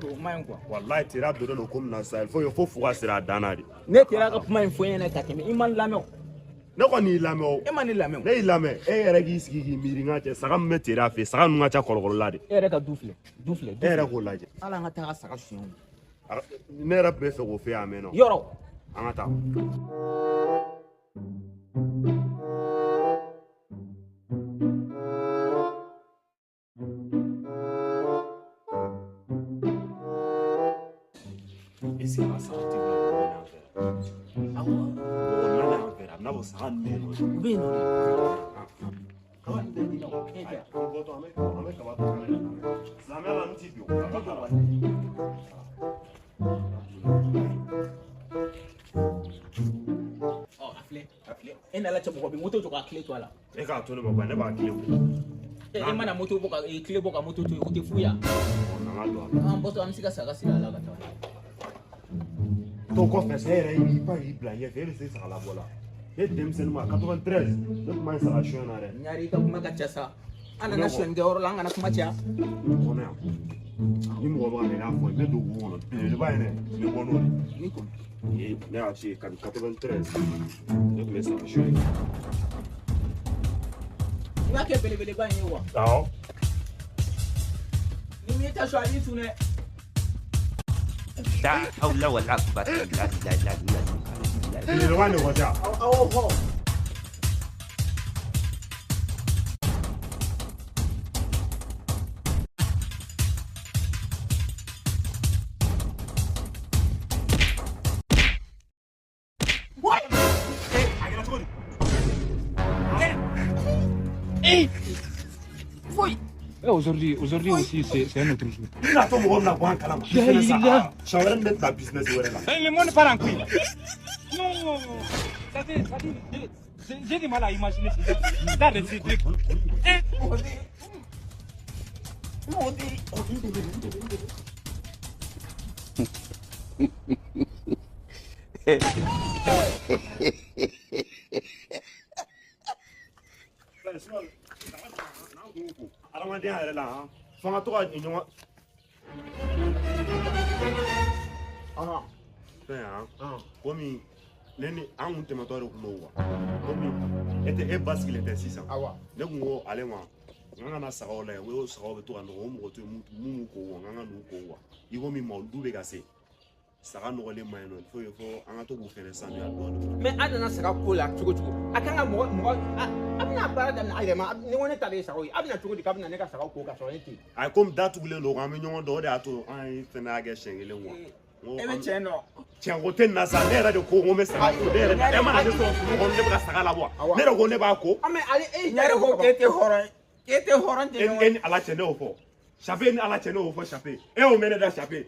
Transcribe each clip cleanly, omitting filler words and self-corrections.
do main quoi. Wallahi tira do no comme na ça il faut fuga sira danari. Ne tira ka kuma info yana ka teme iman lameo. Ne ko ni lameo. E mani lameo. Ne lame e yɛrɛ k'i sigi k'i miiri ŋa cɛ saga min bɛ tera fɛ saga ninnu ka ca kɔlɔkɔlɔ la de. E yɛrɛ ka du filɛ. E yɛrɛ k'o lajɛ. Ala an ka taa saga siyɛn. Ne yɛrɛ bɛ fɛ k'o fɛ yan mɛ nɔ. Yɔrɔ. An ka taa. Ese ka saga tɛ bila mɔgɔ ɲɛ fɛ. Awɔ. Nabo saga ninnu bɛ yen nɔ. U bɛ yen nɔ. Kaba nin tɛ di nɔ. An bɔtɔ an bɛ kaba tɔ an bɛ silamɛya la n ti bi o. Kaba tɔ la. E nana cɛ mɔgɔ bɛ moto jɔ ka tile to a la. E k'a to ne ma ne b'a tile bɔ. E mana moto bɔ ka tile bɔ ka moto to yen o tɛ fu ya. N'an ka don a la. An bɔtɔ an bɛ se ka saga siri a la ka taa. To kɔfɛ sa yɛrɛ y'i ba y'i bila ɲɛfɛ e bɛ se saga labɔ la. E denmisɛnnin ma 93 ne tun ma ɲi saga suyɛn na dɛ. Ɲari i ka kuma ka ca sa. An nana suyɛn kɛ yɔrɔ la an kana kuma caya. Kɔnɔ yan. Ni mɔgɔ b'a la i y'a fɔ ne don wo kɔnɔ belebeleba ye dɛ ne bɔ n'o de. Ni ko. Ne y'a f'i ye kabini 93 ne tun bɛ saga suyɛn kɛ. I b'a kɛ belebeleba in ye wa? Awɔ. Ni min ta so a y'i tun dɛ. لا حول ولا قوة إلا بالله. Belebeleba de kɔtɛ. Awɔ hɔ. Aujourd'hui aussi, c'est un autre jour. Il a tout le monde là-bas en calme. Chacun met la business au là. Le monde part en couille. Non, ça dit, j'ai du mal à imaginer ça. Là, c'est truc. Adamadenya yɛrɛ la fo an ka to ka ɲɔgɔn fɛn yan komi ne ni an kun tɛmɛtɔ de kun don wa komi e ba sigilen tɛ sisan ne kun ko ale ma n kana sagaw lajɛ o sagaw bɛ to ka nɔgɔ o mɔgɔ to yen mun ko wa n ka n'u ko wa i komi du bɛ ka se saga nɔgɔlen ma yen nɔ fo an ka to k'u fɛnɛ sanuya dɔɔnin. Mais an nana saga ko la cogo cogo a kan ka mɔgɔ a bɛna baara daminɛ a yɛrɛ ma ni ko ne ta de ye saga ye a bɛna cogo di k'a bɛna ne ka saga ko ka sɔrɔ ne tɛ yen. A komi da tugulen don an bɛ ɲɔgɔn dɔn o de y'a to an ye fɛnɛ y'a kɛ siɲɛ kelen wa. E bɛ tiɲɛ dɔn. Tiɲɛ ko tɛ nin na sa ne yɛrɛ de ko n bɛ saga ko ne yɛrɛ e mana ne sɔrɔ furu kɔnɔ ne bɛ ka saga labɔ ne yɛrɛ ko ne b'a ko. Mais ale e yɛrɛ ko k'e tɛ hɔrɔn ye k'e tɛ hɔrɔn tɛ ɲɔgɔn ye. E ni ala cɛ ne y'o fɔ Chape ni ala cɛ ne y'o fɔ Chape e y'o mɛn ne da Chape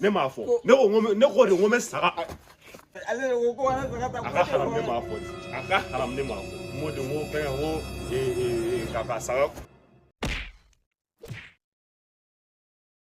ne m'a fɔ ne ko de n ko n bɛ saga. Ale de ko ko an saga ta ko a ka haram ne m'a fɔ a ka haram ne m'a fɔ n ko de n ko fɛn n ko k'a ka saga